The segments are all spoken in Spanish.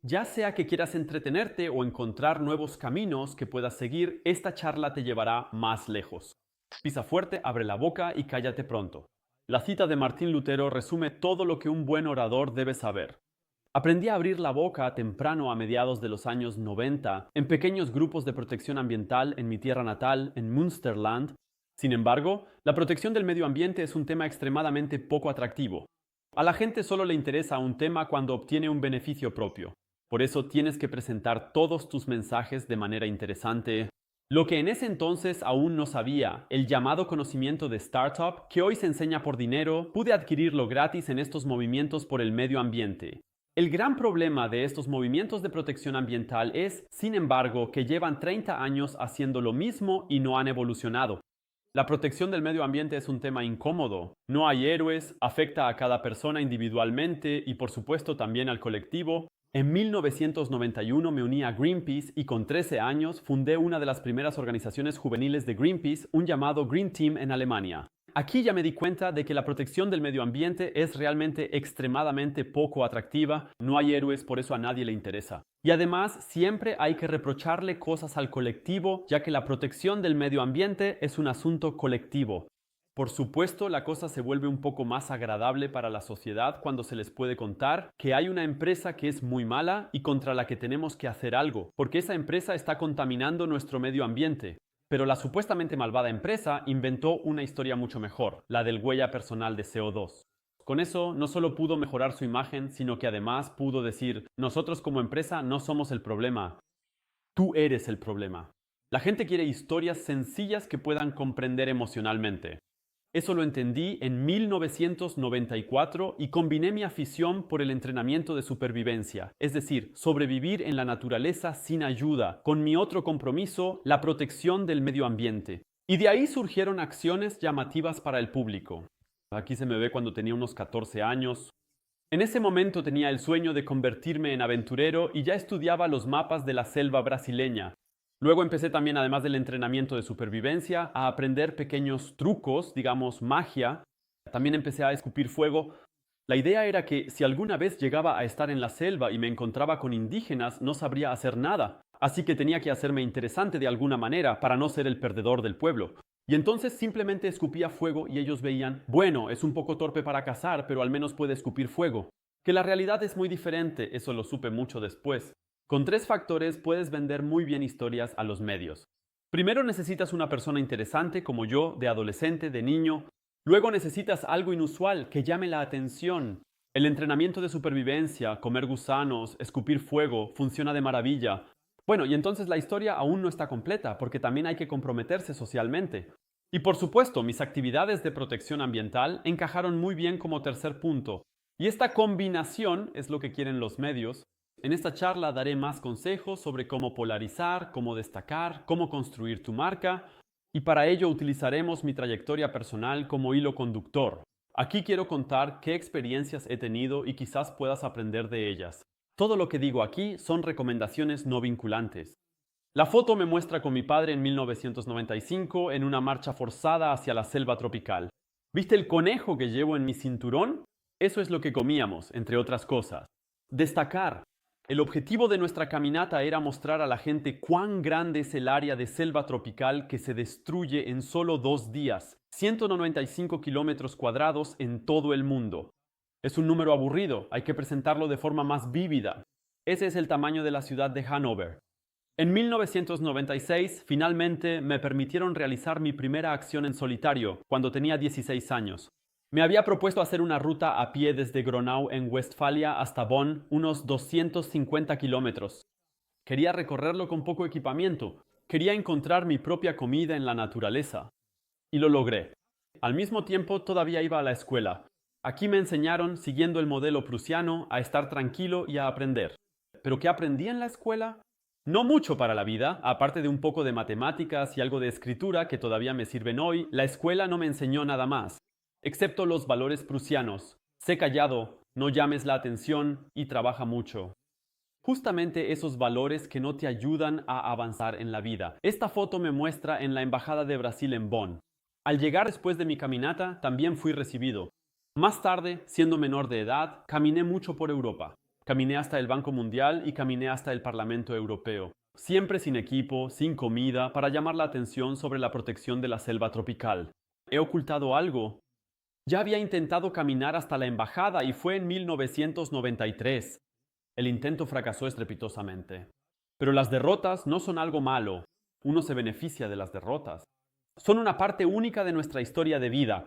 Ya sea que quieras entretenerte o encontrar nuevos caminos que puedas seguir, esta charla te llevará más lejos. Pisa fuerte, abre la boca y cállate pronto. La cita de Martín Lutero resume todo lo que un buen orador debe saber. Aprendí a abrir la boca temprano a mediados de los años 90 en pequeños grupos de protección ambiental en mi tierra natal, en Münsterland. Sin embargo, la protección del medio ambiente es un tema extremadamente poco atractivo. A la gente solo le interesa un tema cuando obtiene un beneficio propio. Por eso tienes que presentar todos tus mensajes de manera interesante. Lo que en ese entonces aún no sabía, el llamado conocimiento de startup, que hoy se enseña por dinero, pude adquirirlo gratis en estos movimientos por el medio ambiente. El gran problema de estos movimientos de protección ambiental es, sin embargo, que llevan 30 años haciendo lo mismo y no han evolucionado. La protección del medio ambiente es un tema incómodo. No hay héroes, afecta a cada persona individualmente y por supuesto también al colectivo. En 1991 me uní a Greenpeace y con 13 años fundé una de las primeras organizaciones juveniles de Greenpeace, un llamado Green Team en Alemania. Aquí ya me di cuenta de que la protección del medio ambiente es realmente extremadamente poco atractiva, no hay héroes, por eso a nadie le interesa. Y además, siempre hay que reprocharle cosas al colectivo, ya que la protección del medio ambiente es un asunto colectivo. Por supuesto, la cosa se vuelve un poco más agradable para la sociedad cuando se les puede contar que hay una empresa que es muy mala y contra la que tenemos que hacer algo, porque esa empresa está contaminando nuestro medio ambiente. Pero la supuestamente malvada empresa inventó una historia mucho mejor, la del huella personal de CO2. Con eso no solo pudo mejorar su imagen, sino que además pudo decir, nosotros como empresa no somos el problema, tú eres el problema. La gente quiere historias sencillas que puedan comprender emocionalmente. Eso lo entendí en 1994 y combiné mi afición por el entrenamiento de supervivencia, es decir, sobrevivir en la naturaleza sin ayuda, con mi otro compromiso, la protección del medio ambiente. Y de ahí surgieron acciones llamativas para el público. Aquí se me ve cuando tenía unos 14 años. En ese momento tenía el sueño de convertirme en aventurero y ya estudiaba los mapas de la selva brasileña. Luego empecé también, además del entrenamiento de supervivencia, a aprender pequeños trucos, digamos magia. También empecé a escupir fuego. La idea era que si alguna vez llegaba a estar en la selva y me encontraba con indígenas, no sabría hacer nada. Así que tenía que hacerme interesante de alguna manera para no ser el perdedor del pueblo. Y entonces simplemente escupía fuego y ellos veían, bueno, es un poco torpe para cazar, pero al menos puede escupir fuego. Que la realidad es muy diferente, eso lo supe mucho después. Con 3 factores puedes vender muy bien historias a los medios. Primero necesitas una persona interesante como yo, de adolescente, de niño. Luego necesitas algo inusual que llame la atención. El entrenamiento de supervivencia, comer gusanos, escupir fuego, funciona de maravilla. Bueno, y entonces la historia aún no está completa porque también hay que comprometerse socialmente. Y por supuesto, mis actividades de protección ambiental encajaron muy bien como tercer punto. Y esta combinación es lo que quieren los medios. En esta charla daré más consejos sobre cómo polarizar, cómo destacar, cómo construir tu marca y para ello utilizaremos mi trayectoria personal como hilo conductor. Aquí quiero contar qué experiencias he tenido y quizás puedas aprender de ellas. Todo lo que digo aquí son recomendaciones no vinculantes. La foto me muestra con mi padre en 1995 en una marcha forzada hacia la selva tropical. ¿Viste el conejo que llevo en mi cinturón? Eso es lo que comíamos, entre otras cosas. Destacar. El objetivo de nuestra caminata era mostrar a la gente cuán grande es el área de selva tropical que se destruye en solo 2 días, 195 kilómetros cuadrados en todo el mundo. Es un número aburrido, hay que presentarlo de forma más vívida. Ese es el tamaño de la ciudad de Hannover. En 1996, finalmente me permitieron realizar mi primera acción en solitario, cuando tenía 16 años. Me había propuesto hacer una ruta a pie desde Gronau en Westfalia hasta Bonn, unos 250 kilómetros. Quería recorrerlo con poco equipamiento. Quería encontrar mi propia comida en la naturaleza. Y lo logré. Al mismo tiempo, todavía iba a la escuela. Aquí me enseñaron, siguiendo el modelo prusiano, a estar tranquilo y a aprender. ¿Pero qué aprendí en la escuela? No mucho para la vida, aparte de un poco de matemáticas y algo de escritura que todavía me sirven hoy, la escuela no me enseñó nada más. Excepto los valores prusianos. Sé callado, no llames la atención y trabaja mucho. Justamente esos valores que no te ayudan a avanzar en la vida. Esta foto me muestra en la Embajada de Brasil en Bonn. Al llegar después de mi caminata, también fui recibido. Más tarde, siendo menor de edad, caminé mucho por Europa. Caminé hasta el Banco Mundial y caminé hasta el Parlamento Europeo. Siempre sin equipo, sin comida, para llamar la atención sobre la protección de la selva tropical. ¿He ocultado algo? Ya había intentado caminar hasta la embajada y fue en 1993. El intento fracasó estrepitosamente. Pero las derrotas no son algo malo. Uno se beneficia de las derrotas. Son una parte única de nuestra historia de vida.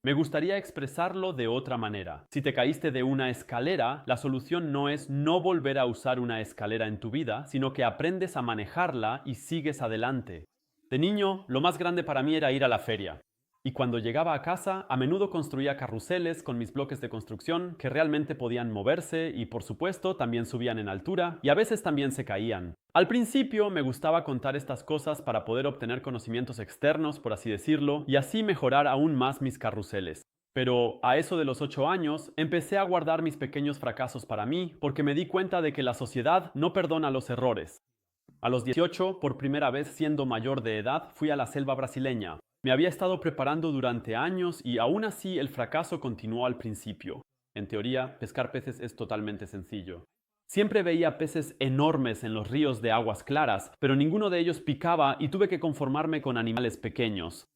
Me gustaría expresarlo de otra manera. Si te caíste de una escalera, la solución no es no volver a usar una escalera en tu vida, sino que aprendes a manejarla y sigues adelante. De niño, lo más grande para mí era ir a la feria. Y cuando llegaba a casa, a menudo construía carruseles con mis bloques de construcción que realmente podían moverse y, por supuesto, también subían en altura y a veces también se caían. Al principio me gustaba contar estas cosas para poder obtener conocimientos externos, por así decirlo, y así mejorar aún más mis carruseles. Pero a eso de los 8 años, empecé a guardar mis pequeños fracasos para mí porque me di cuenta de que la sociedad no perdona los errores. A los 18, por primera vez siendo mayor de edad, fui a la selva brasileña. Me había estado preparando durante años y aún así el fracaso continuó al principio. En teoría, pescar peces es totalmente sencillo. Siempre veía peces enormes en los ríos de aguas claras, pero ninguno de ellos picaba y tuve que conformarme con animales pequeños.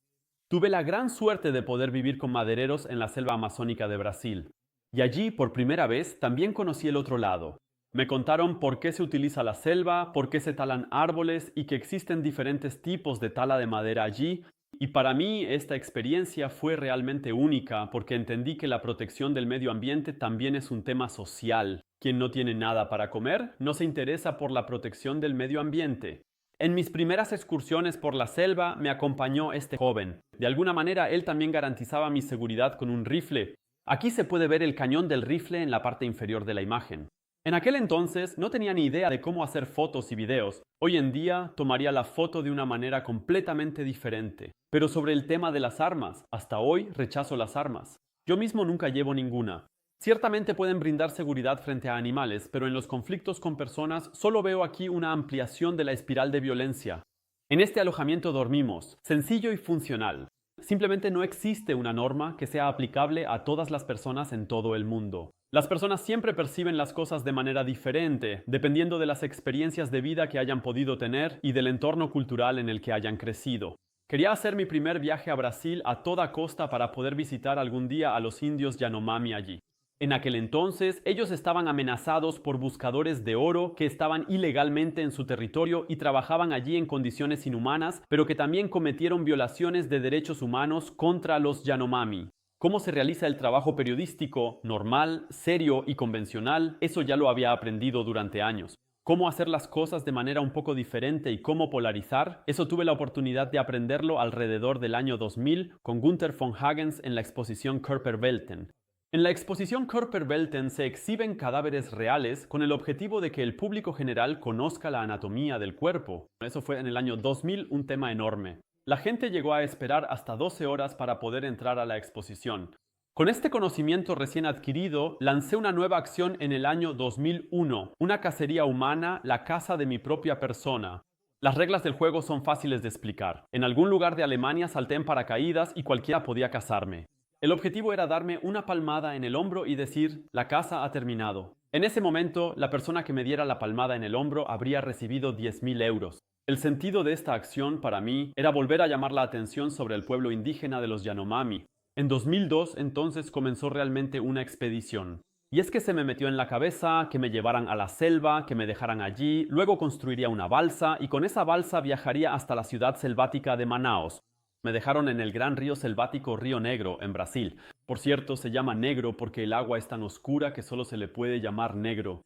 Tuve la gran suerte de poder vivir con madereros en la selva amazónica de Brasil. Y allí, por primera vez, también conocí el otro lado. Me contaron por qué se utiliza la selva, por qué se talan árboles y que existen diferentes tipos de tala de madera allí. Y para mí esta experiencia fue realmente única porque entendí que la protección del medio ambiente también es un tema social. Quien no tiene nada para comer no se interesa por la protección del medio ambiente. En mis primeras excursiones por la selva me acompañó este joven. De alguna manera él también garantizaba mi seguridad con un rifle. Aquí se puede ver el cañón del rifle en la parte inferior de la imagen. En aquel entonces no tenía ni idea de cómo hacer fotos y videos. Hoy en día tomaría la foto de una manera completamente diferente. Pero sobre el tema de las armas, hasta hoy rechazo las armas. Yo mismo nunca llevo ninguna. Ciertamente pueden brindar seguridad frente a animales, pero en los conflictos con personas solo veo aquí una ampliación de la espiral de violencia. En este alojamiento dormimos, sencillo y funcional. Simplemente no existe una norma que sea aplicable a todas las personas en todo el mundo. Las personas siempre perciben las cosas de manera diferente, dependiendo de las experiencias de vida que hayan podido tener y del entorno cultural en el que hayan crecido. Quería hacer mi primer viaje a Brasil a toda costa para poder visitar algún día a los indios Yanomami allí. En aquel entonces, ellos estaban amenazados por buscadores de oro que estaban ilegalmente en su territorio y trabajaban allí en condiciones inhumanas, pero que también cometieron violaciones de derechos humanos contra los Yanomami. Cómo se realiza el trabajo periodístico, normal, serio y convencional, eso ya lo había aprendido durante años. Cómo hacer las cosas de manera un poco diferente y cómo polarizar, eso tuve la oportunidad de aprenderlo alrededor del año 2000 con Gunther von Hagens en la exposición Körperwelten. En la exposición Körperwelten se exhiben cadáveres reales con el objetivo de que el público general conozca la anatomía del cuerpo. Eso fue en el año 2000 un tema enorme. La gente llegó a esperar hasta 12 horas para poder entrar a la exposición. Con este conocimiento recién adquirido, lancé una nueva acción en el año 2001, una cacería humana, la caza de mi propia persona. Las reglas del juego son fáciles de explicar. En algún lugar de Alemania salté en paracaídas y cualquiera podía cazarme. El objetivo era darme una palmada en el hombro y decir, la caza ha terminado. En ese momento, la persona que me diera la palmada en el hombro habría recibido 10.000 euros. El sentido de esta acción, para mí, era volver a llamar la atención sobre el pueblo indígena de los Yanomami. En 2002, entonces, comenzó realmente una expedición. Y es que se me metió en la cabeza que me llevaran a la selva, que me dejaran allí, luego construiría una balsa y con esa balsa viajaría hasta la ciudad selvática de Manaos. Me dejaron en el gran río selvático Río Negro, en Brasil. Por cierto, se llama negro porque el agua es tan oscura que solo se le puede llamar negro.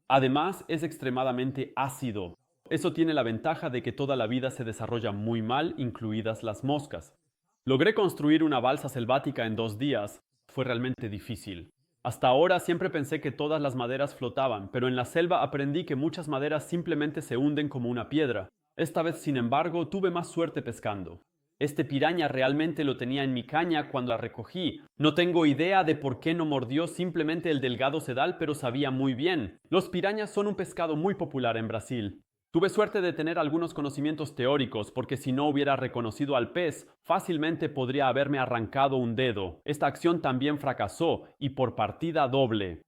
Además, es extremadamente ácido. Eso tiene la ventaja de que toda la vida se desarrolla muy mal, incluidas las moscas. Logré construir una balsa selvática en 2 días. Fue realmente difícil. Hasta ahora siempre pensé que todas las maderas flotaban, pero en la selva aprendí que muchas maderas simplemente se hunden como una piedra. Esta vez, sin embargo, tuve más suerte pescando. Este piraña realmente lo tenía en mi caña cuando la recogí. No tengo idea de por qué no mordió simplemente el delgado sedal, pero sabía muy bien. Los pirañas son un pescado muy popular en Brasil. Tuve suerte de tener algunos conocimientos teóricos, porque si no hubiera reconocido al pez, fácilmente podría haberme arrancado un dedo. Esta acción también fracasó, y por partida doble.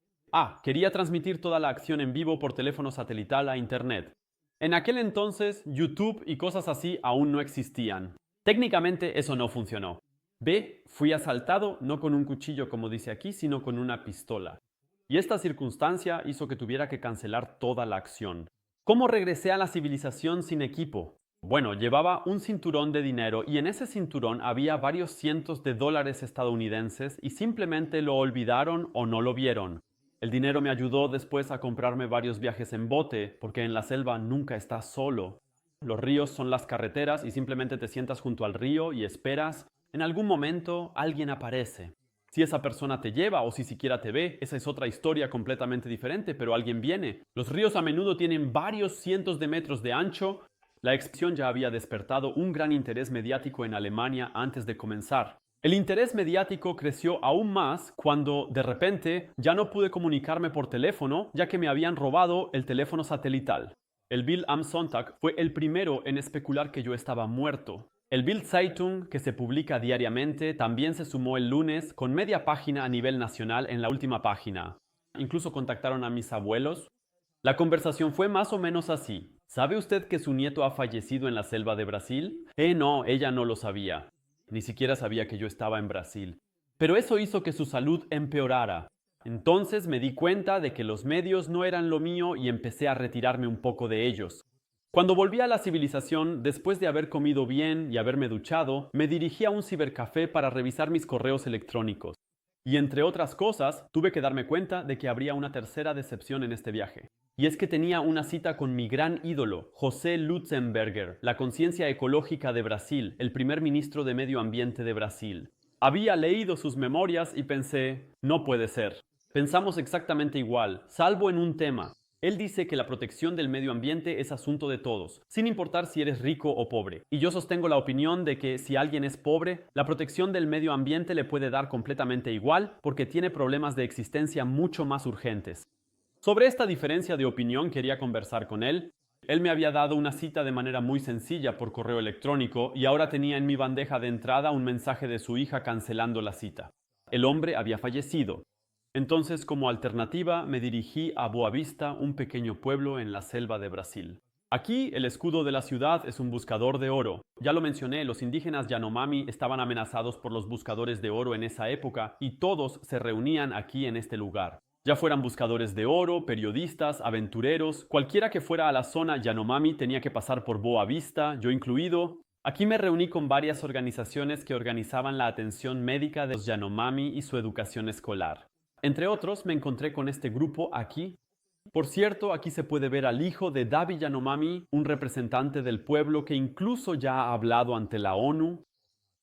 Quería transmitir toda la acción en vivo por teléfono satelital a Internet. En aquel entonces, YouTube y cosas así aún no existían. Técnicamente eso no funcionó. B. Fui asaltado no con un cuchillo como dice aquí, sino con una pistola. Y esta circunstancia hizo que tuviera que cancelar toda la acción. ¿Cómo regresé a la civilización sin equipo? Bueno, llevaba un cinturón de dinero y en ese cinturón había varios cientos de dólares estadounidenses y simplemente lo olvidaron o no lo vieron. El dinero me ayudó después a comprarme varios viajes en bote, porque en la selva nunca estás solo. Los ríos son las carreteras y simplemente te sientas junto al río y esperas. En algún momento alguien aparece. Si esa persona te lleva o si siquiera te ve, esa es otra historia completamente diferente, pero alguien viene. Los ríos a menudo tienen varios cientos de metros de ancho. La expedición ya había despertado un gran interés mediático en Alemania antes de comenzar. El interés mediático creció aún más cuando, de repente, ya no pude comunicarme por teléfono, ya que me habían robado el teléfono satelital. El Bild am Sonntag fue el primero en especular que yo estaba muerto. El Bild Zeitung, que se publica diariamente, también se sumó el lunes con media página a nivel nacional en la última página. Incluso contactaron a mis abuelos. La conversación fue más o menos así. ¿Sabe usted que su nieto ha fallecido en la selva de Brasil? No, ella no lo sabía. Ni siquiera sabía que yo estaba en Brasil. Pero eso hizo que su salud empeorara. Entonces me di cuenta de que los medios no eran lo mío y empecé a retirarme un poco de ellos. Cuando volví a la civilización, después de haber comido bien y haberme duchado, me dirigí a un cibercafé para revisar mis correos electrónicos. Y entre otras cosas, tuve que darme cuenta de que habría una tercera decepción en este viaje. Y es que tenía una cita con mi gran ídolo, José Lutzenberger, la conciencia ecológica de Brasil, el primer ministro de Medio Ambiente de Brasil. Había leído sus memorias y pensé, no puede ser. Pensamos exactamente igual, salvo en un tema. Él dice que la protección del medio ambiente es asunto de todos, sin importar si eres rico o pobre. Y yo sostengo la opinión de que si alguien es pobre, la protección del medio ambiente le puede dar completamente igual porque tiene problemas de existencia mucho más urgentes. Sobre esta diferencia de opinión quería conversar con él. Él me había dado una cita de manera muy sencilla por correo electrónico y ahora tenía en mi bandeja de entrada un mensaje de su hija cancelando la cita. El hombre había fallecido. Entonces, como alternativa, me dirigí a Boa Vista, un pequeño pueblo en la selva de Brasil. Aquí, el escudo de la ciudad es un buscador de oro. Ya lo mencioné, los indígenas Yanomami estaban amenazados por los buscadores de oro en esa época y todos se reunían aquí en este lugar. Ya fueran buscadores de oro, periodistas, aventureros, cualquiera que fuera a la zona Yanomami tenía que pasar por Boa Vista, yo incluido. Aquí me reuní con varias organizaciones que organizaban la atención médica de los Yanomami y su educación escolar. Entre otros, me encontré con este grupo aquí. Por cierto, aquí se puede ver al hijo de Davi Yanomami, un representante del pueblo que incluso ya ha hablado ante la ONU.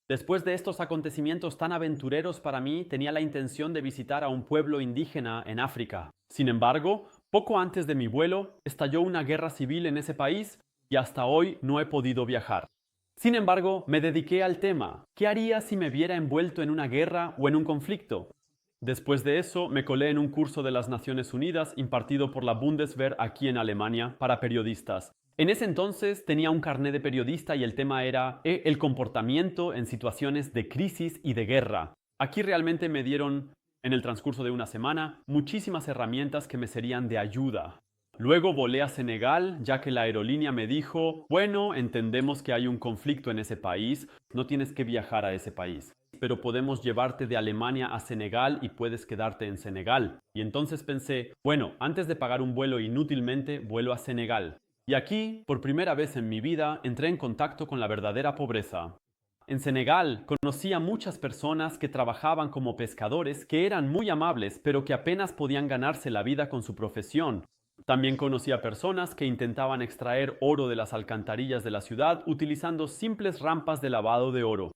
Después de estos acontecimientos tan aventureros para mí, tenía la intención de visitar a un pueblo indígena en África. Sin embargo, poco antes de mi vuelo, estalló una guerra civil en ese país y hasta hoy no he podido viajar. Sin embargo, me dediqué al tema. ¿Qué haría si me viera envuelto en una guerra o en un conflicto? Después de eso, me colé en un curso de las Naciones Unidas impartido por la Bundeswehr aquí en Alemania para periodistas. En ese entonces tenía un carné de periodista y el tema era el comportamiento en situaciones de crisis y de guerra. Aquí realmente me dieron, en el transcurso de una semana, muchísimas herramientas que me serían de ayuda. Luego volé a Senegal, ya que la aerolínea me dijo, bueno, entendemos que hay un conflicto en ese país, no tienes que viajar a ese país, pero podemos llevarte de Alemania a Senegal y puedes quedarte en Senegal. Y entonces pensé, bueno, antes de pagar un vuelo inútilmente, vuelo a Senegal. Y aquí, por primera vez en mi vida, entré en contacto con la verdadera pobreza. En Senegal conocí a muchas personas que trabajaban como pescadores que eran muy amables, pero que apenas podían ganarse la vida con su profesión. También conocí a personas que intentaban extraer oro de las alcantarillas de la ciudad utilizando simples rampas de lavado de oro.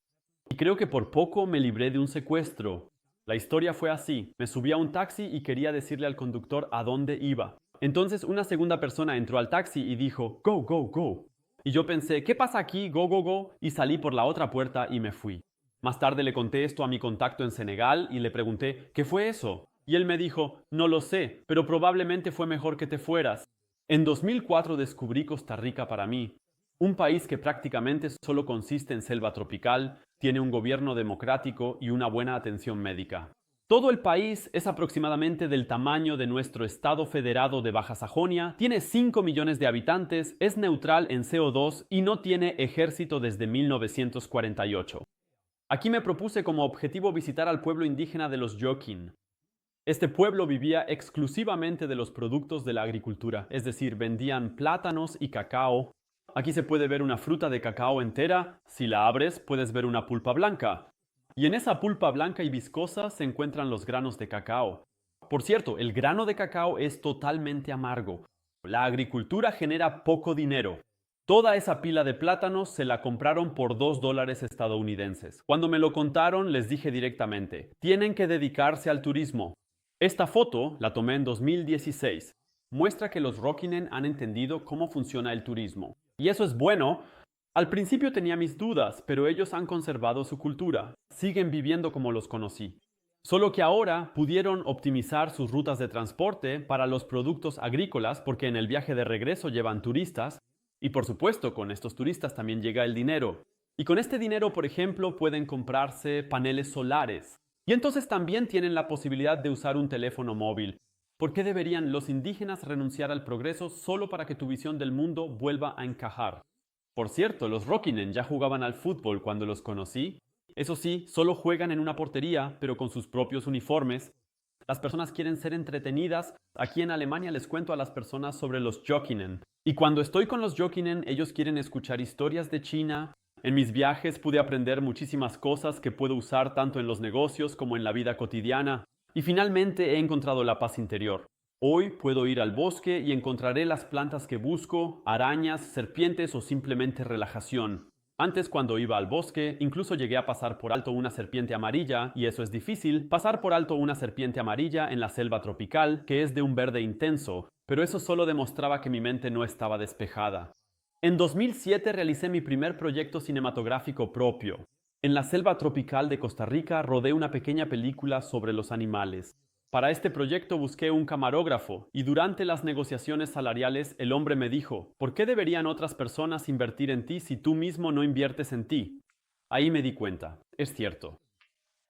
Y creo que por poco me libré de un secuestro. La historia fue así. Me subí a un taxi y quería decirle al conductor a dónde iba. Entonces una segunda persona entró al taxi y dijo, "Go, go, go". Y yo pensé, ¿qué pasa aquí? Go, go, go. Y salí por la otra puerta y me fui. Más tarde le conté esto a mi contacto en Senegal y le pregunté, ¿qué fue eso? Y él me dijo, no lo sé, pero probablemente fue mejor que te fueras. En 2004 descubrí Costa Rica para mí. Un país que prácticamente solo consiste en selva tropical, tiene un gobierno democrático y una buena atención médica. Todo el país es aproximadamente del tamaño de nuestro estado federado de Baja Sajonia, tiene 5 millones de habitantes, es neutral en CO2 y no tiene ejército desde 1948. Aquí me propuse como objetivo visitar al pueblo indígena de los Yokin. Este pueblo vivía exclusivamente de los productos de la agricultura, es decir, vendían plátanos y cacao. Aquí se puede ver una fruta de cacao entera, si la abres puedes ver una pulpa blanca. Y en esa pulpa blanca y viscosa se encuentran los granos de cacao. Por cierto, el grano de cacao es totalmente amargo. La agricultura genera poco dinero. Toda esa pila de plátanos se la compraron por $2 estadounidenses. Cuando me lo contaron, les dije directamente, tienen que dedicarse al turismo. Esta foto la tomé en 2016. Muestra que los Rockinen han entendido cómo funciona el turismo. Y eso es bueno. Al principio tenía mis dudas, pero ellos han conservado su cultura. Siguen viviendo como los conocí. Solo que ahora pudieron optimizar sus rutas de transporte para los productos agrícolas porque en el viaje de regreso llevan turistas y por supuesto con estos turistas también llega el dinero. Y con este dinero, por ejemplo, pueden comprarse paneles solares. Y entonces también tienen la posibilidad de usar un teléfono móvil. ¿Por qué deberían los indígenas renunciar al progreso solo para que tu visión del mundo vuelva a encajar? Por cierto, los Rockinen ya jugaban al fútbol cuando los conocí. Eso sí, solo juegan en una portería, pero con sus propios uniformes. Las personas quieren ser entretenidas. Aquí en Alemania les cuento a las personas sobre los Jokinen. Y cuando estoy con los Jokinen, ellos quieren escuchar historias de China. En mis viajes pude aprender muchísimas cosas que puedo usar tanto en los negocios como en la vida cotidiana. Y finalmente he encontrado la paz interior. Hoy puedo ir al bosque y encontraré las plantas que busco, arañas, serpientes o simplemente relajación. Antes, cuando iba al bosque, incluso llegué a pasar por alto una serpiente amarilla, y eso es difícil, pasar por alto una serpiente amarilla en la selva tropical, que es de un verde intenso, pero eso solo demostraba que mi mente no estaba despejada. En 2007 realicé mi primer proyecto cinematográfico propio. En la selva tropical de Costa Rica rodé una pequeña película sobre los animales. Para este proyecto busqué un camarógrafo y durante las negociaciones salariales el hombre me dijo, ¿por qué deberían otras personas invertir en ti si tú mismo no inviertes en ti? Ahí me di cuenta, es cierto.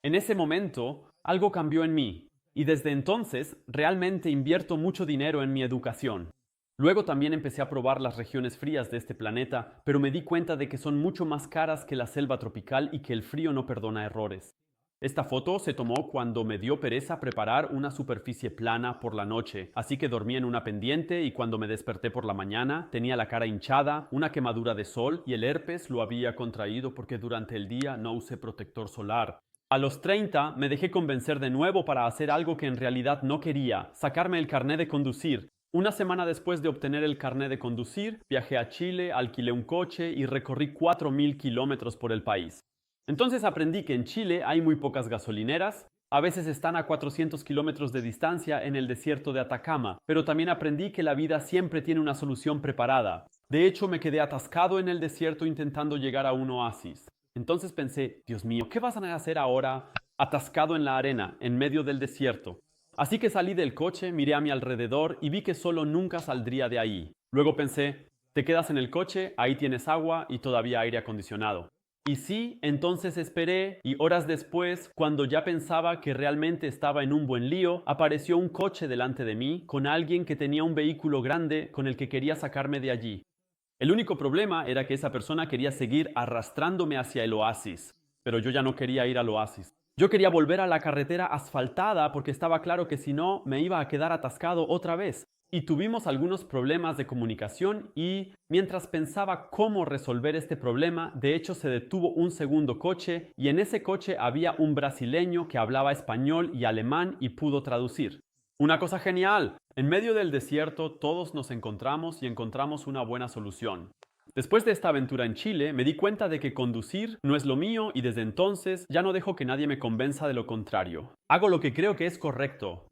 En ese momento, algo cambió en mí y desde entonces realmente invierto mucho dinero en mi educación. Luego también empecé a probar las regiones frías de este planeta, pero me di cuenta de que son mucho más caras que la selva tropical y que el frío no perdona errores. Esta foto se tomó cuando me dio pereza preparar una superficie plana por la noche, así que dormí en una pendiente y cuando me desperté por la mañana tenía la cara hinchada, una quemadura de sol y el herpes lo había contraído porque durante el día no usé protector solar. A los 30 me dejé convencer de nuevo para hacer algo que en realidad no quería, sacarme el carné de conducir. Una semana después de obtener el carné de conducir, viajé a Chile, alquilé un coche y recorrí 4.000 kilómetros por el país. Entonces aprendí que en Chile hay muy pocas gasolineras, a veces están a 400 kilómetros de distancia en el desierto de Atacama, pero también aprendí que la vida siempre tiene una solución preparada. De hecho, me quedé atascado en el desierto intentando llegar a un oasis. Entonces pensé, Dios mío, ¿qué vas a hacer ahora atascado en la arena, en medio del desierto? Así que salí del coche, miré a mi alrededor y vi que solo nunca saldría de ahí. Luego pensé, te quedas en el coche, ahí tienes agua y todavía aire acondicionado. Y sí, entonces esperé y horas después, cuando ya pensaba que realmente estaba en un buen lío, apareció un coche delante de mí con alguien que tenía un vehículo grande con el que quería sacarme de allí. El único problema era que esa persona quería seguir arrastrándome hacia el oasis, pero yo ya no quería ir al oasis. Yo quería volver a la carretera asfaltada porque estaba claro que si no me iba a quedar atascado otra vez. Y tuvimos algunos problemas de comunicación y mientras pensaba cómo resolver este problema, de hecho se detuvo un segundo coche y en ese coche había un brasileño que hablaba español y alemán y pudo traducir. Una cosa genial. En medio del desierto todos nos encontramos y encontramos una buena solución. Después de esta aventura en Chile, me di cuenta de que conducir no es lo mío y desde entonces ya no dejo que nadie me convenza de lo contrario. Hago lo que creo que es correcto.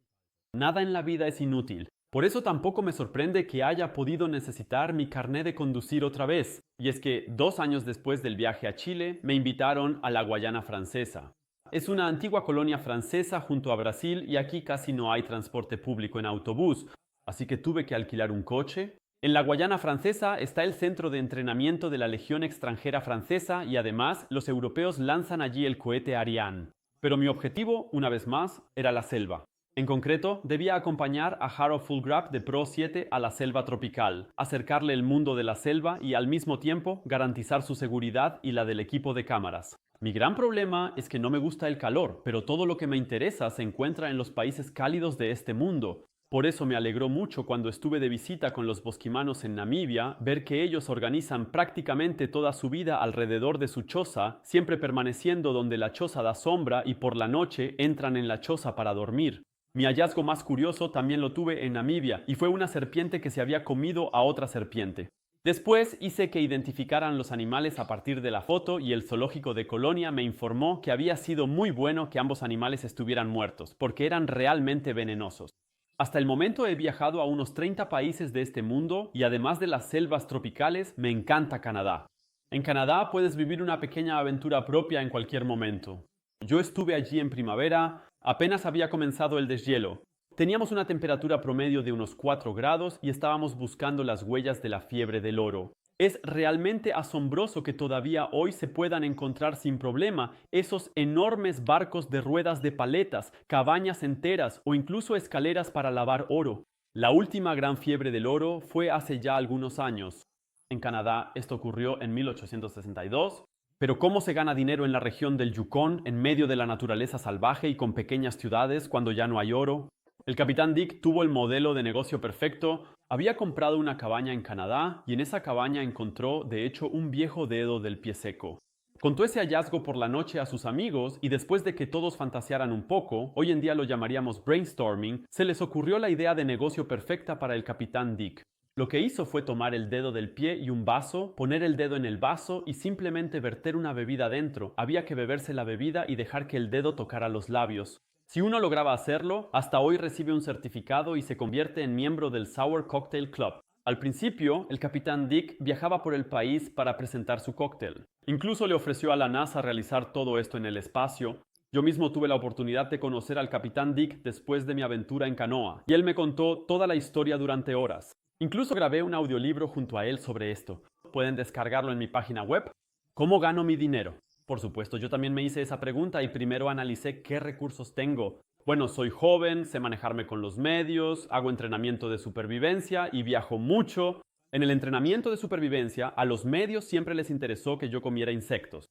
Nada en la vida es inútil. Por eso tampoco me sorprende que haya podido necesitar mi carné de conducir otra vez. Y es que 2 años después del viaje a Chile, me invitaron a la Guayana Francesa. Es una antigua colonia francesa junto a Brasil y aquí casi no hay transporte público en autobús, así que tuve que alquilar un coche. En la Guayana Francesa está el centro de entrenamiento de la Legión extranjera francesa y además los europeos lanzan allí el cohete Ariane. Pero mi objetivo, una vez más, era la selva. En concreto, debía acompañar a Harold Fulgrab de Pro 7 a la selva tropical, acercarle el mundo de la selva y al mismo tiempo garantizar su seguridad y la del equipo de cámaras. Mi gran problema es que no me gusta el calor, pero todo lo que me interesa se encuentra en los países cálidos de este mundo. Por eso me alegró mucho cuando estuve de visita con los bosquimanos en Namibia, ver que ellos organizan prácticamente toda su vida alrededor de su choza, siempre permaneciendo donde la choza da sombra y por la noche entran en la choza para dormir. Mi hallazgo más curioso también lo tuve en Namibia y fue una serpiente que se había comido a otra serpiente. Después hice que identificaran los animales a partir de la foto y el zoológico de Colonia me informó que había sido muy bueno que ambos animales estuvieran muertos, porque eran realmente venenosos. Hasta el momento he viajado a unos 30 países de este mundo y además de las selvas tropicales, me encanta Canadá. En Canadá puedes vivir una pequeña aventura propia en cualquier momento. Yo estuve allí en primavera, apenas había comenzado el deshielo. Teníamos una temperatura promedio de unos 4 grados y estábamos buscando las huellas de la fiebre del oro. Es realmente asombroso que todavía hoy se puedan encontrar sin problema esos enormes barcos de ruedas de paletas, cabañas enteras o incluso escaleras para lavar oro. La última gran fiebre del oro fue hace ya algunos años. En Canadá esto ocurrió en 1862. Pero ¿cómo se gana dinero en la región del Yukon, en medio de la naturaleza salvaje y con pequeñas ciudades cuando ya no hay oro? El capitán Dick tuvo el modelo de negocio perfecto. Había comprado una cabaña en Canadá y en esa cabaña encontró, de hecho, un viejo dedo del pie seco. Contó ese hallazgo por la noche a sus amigos y después de que todos fantasearan un poco, hoy en día lo llamaríamos brainstorming, se les ocurrió la idea de negocio perfecta para el capitán Dick. Lo que hizo fue tomar el dedo del pie y un vaso, poner el dedo en el vaso y simplemente verter una bebida dentro. Había que beberse la bebida y dejar que el dedo tocara los labios. Si uno lograba hacerlo, hasta hoy recibe un certificado y se convierte en miembro del Sour Cocktail Club. Al principio, el capitán Dick viajaba por el país para presentar su cóctel. Incluso le ofreció a la NASA realizar todo esto en el espacio. Yo mismo tuve la oportunidad de conocer al capitán Dick después de mi aventura en canoa, y él me contó toda la historia durante horas. Incluso grabé un audiolibro junto a él sobre esto. Pueden descargarlo en mi página web. ¿Cómo gano mi dinero? Por supuesto, yo también me hice esa pregunta y primero analicé qué recursos tengo. Bueno, soy joven, sé manejarme con los medios, hago entrenamiento de supervivencia y viajo mucho. En el entrenamiento de supervivencia, a los medios siempre les interesó que yo comiera insectos.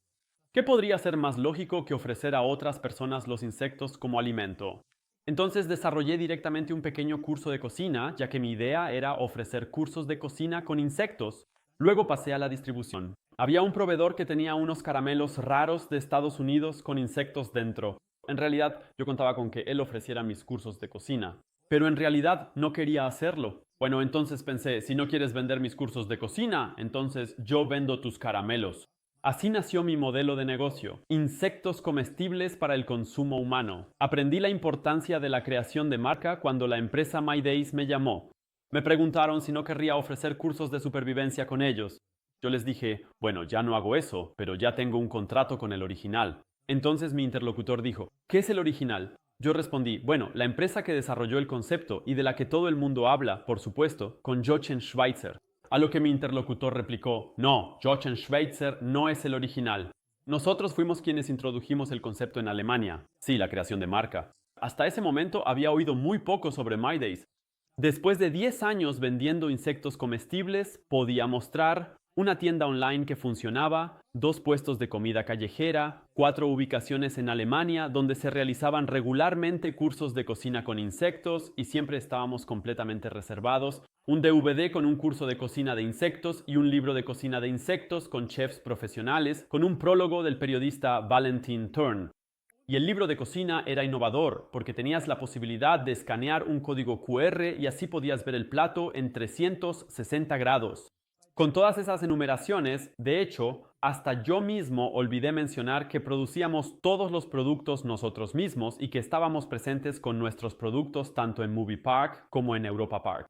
¿Qué podría ser más lógico que ofrecer a otras personas los insectos como alimento? Entonces desarrollé directamente un pequeño curso de cocina, ya que mi idea era ofrecer cursos de cocina con insectos. Luego pasé a la distribución. Había un proveedor que tenía unos caramelos raros de Estados Unidos con insectos dentro. En realidad, yo contaba con que él ofreciera mis cursos de cocina. Pero en realidad no quería hacerlo. Bueno, entonces pensé, si no quieres vender mis cursos de cocina, entonces yo vendo tus caramelos. Así nació mi modelo de negocio, insectos comestibles para el consumo humano. Aprendí la importancia de la creación de marca cuando la empresa My Days me llamó. Me preguntaron si no querría ofrecer cursos de supervivencia con ellos. Yo les dije, bueno, ya no hago eso, pero ya tengo un contrato con el original. Entonces mi interlocutor dijo, ¿qué es el original? Yo respondí, bueno, la empresa que desarrolló el concepto y de la que todo el mundo habla, por supuesto, con Jochen Schweitzer. A lo que mi interlocutor replicó, no, Jochen Schweitzer no es el original. Nosotros fuimos quienes introdujimos el concepto en Alemania. Sí, la creación de marca. Hasta ese momento había oído muy poco sobre My Days. Después de 10 años vendiendo insectos comestibles, podía mostrar una tienda online que funcionaba, 2 puestos de comida callejera, 4 ubicaciones en Alemania donde se realizaban regularmente cursos de cocina con insectos y siempre estábamos completamente reservados, un DVD con un curso de cocina de insectos y un libro de cocina de insectos con chefs profesionales, con un prólogo del periodista Valentin Thurn. Y el libro de cocina era innovador porque tenías la posibilidad de escanear un código QR y así podías ver el plato en 360 grados. Con todas esas enumeraciones, de hecho, hasta yo mismo olvidé mencionar que producíamos todos los productos nosotros mismos y que estábamos presentes con nuestros productos tanto en Movie Park como en Europa Park.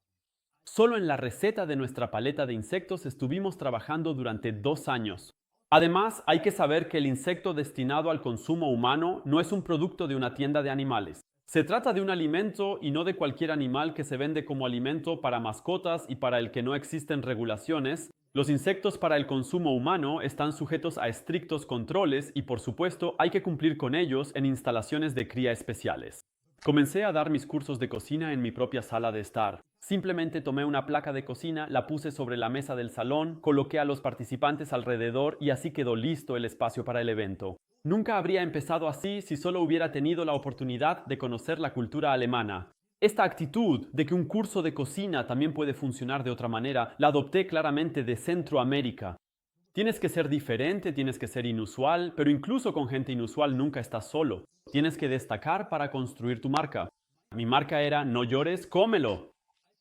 Solo en la receta de nuestra paleta de insectos estuvimos trabajando durante 2 años. Además, hay que saber que el insecto destinado al consumo humano no es un producto de una tienda de animales. Se trata de un alimento y no de cualquier animal que se vende como alimento para mascotas y para el que no existen regulaciones. Los insectos para el consumo humano están sujetos a estrictos controles y por supuesto hay que cumplir con ellos en instalaciones de cría especiales. Comencé a dar mis cursos de cocina en mi propia sala de estar. Simplemente tomé una placa de cocina, la puse sobre la mesa del salón, coloqué a los participantes alrededor y así quedó listo el espacio para el evento. Nunca habría empezado así si solo hubiera tenido la oportunidad de conocer la cultura alemana. Esta actitud de que un curso de cocina también puede funcionar de otra manera, la adopté claramente de Centroamérica. Tienes que ser diferente, tienes que ser inusual, pero incluso con gente inusual nunca estás solo. Tienes que destacar para construir tu marca. Mi marca era "No llores, cómelo".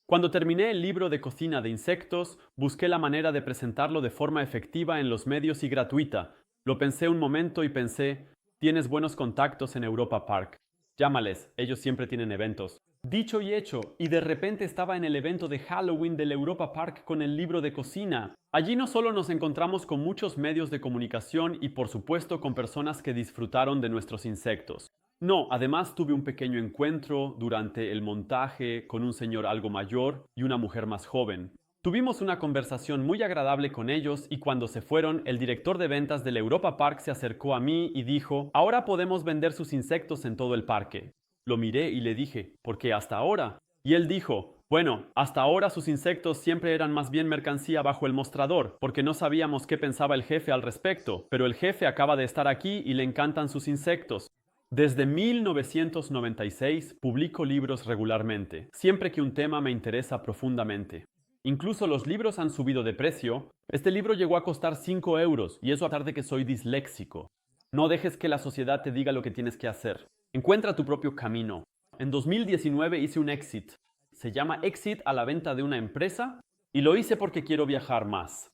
Cuando terminé el libro de cocina de insectos, busqué la manera de presentarlo de forma efectiva en los medios y gratuita. Lo pensé un momento y pensé, tienes buenos contactos en Europa Park. Llámales, ellos siempre tienen eventos. Dicho y hecho, y de repente estaba en el evento de Halloween del Europa Park con el libro de cocina. Allí no solo nos encontramos con muchos medios de comunicación y por supuesto con personas que disfrutaron de nuestros insectos. No, además tuve un pequeño encuentro durante el montaje con un señor algo mayor y una mujer más joven. Tuvimos una conversación muy agradable con ellos y cuando se fueron, el director de ventas del Europa Park se acercó a mí y dijo, ahora podemos vender sus insectos en todo el parque. Lo miré y le dije, ¿por qué hasta ahora? Y él dijo, bueno, hasta ahora sus insectos siempre eran más bien mercancía bajo el mostrador, porque no sabíamos qué pensaba el jefe al respecto, pero el jefe acaba de estar aquí y le encantan sus insectos. Desde 1996 publico libros regularmente, siempre que un tema me interesa profundamente. Incluso los libros han subido de precio. Este libro llegó a costar 5 euros, y eso a pesar de que soy disléxico. No dejes que la sociedad te diga lo que tienes que hacer. Encuentra tu propio camino. En 2019 hice un exit. Se llama exit a la venta de una empresa y lo hice porque quiero viajar más.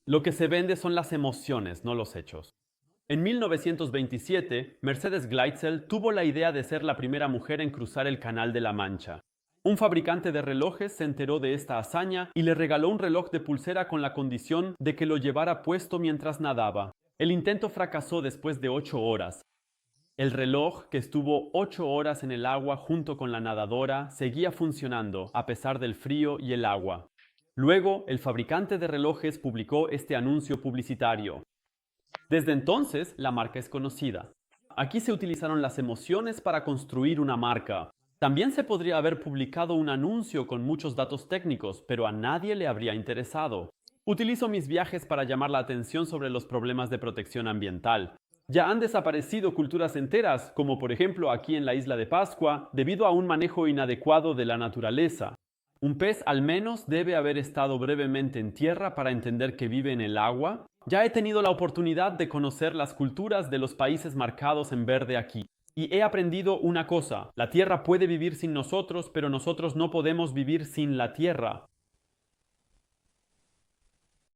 Lo que se vende son las emociones, no los hechos. En 1927, Mercedes Gleitzel tuvo la idea de ser la primera mujer en cruzar el Canal de la Mancha. Un fabricante de relojes se enteró de esta hazaña y le regaló un reloj de pulsera con la condición de que lo llevara puesto mientras nadaba. El intento fracasó después de 8 horas. El reloj, que estuvo 8 horas en el agua junto con la nadadora, seguía funcionando a pesar del frío y el agua. Luego, el fabricante de relojes publicó este anuncio publicitario. Desde entonces, la marca es conocida. Aquí se utilizaron las emociones para construir una marca. También se podría haber publicado un anuncio con muchos datos técnicos, pero a nadie le habría interesado. Utilizo mis viajes para llamar la atención sobre los problemas de protección ambiental. Ya han desaparecido culturas enteras, como por ejemplo aquí en la isla de Pascua, debido a un manejo inadecuado de la naturaleza. Un pez al menos debe haber estado brevemente en tierra para entender que vive en el agua. Ya he tenido la oportunidad de conocer las culturas de los países marcados en verde aquí. Y he aprendido una cosa, la tierra puede vivir sin nosotros, pero nosotros no podemos vivir sin la tierra.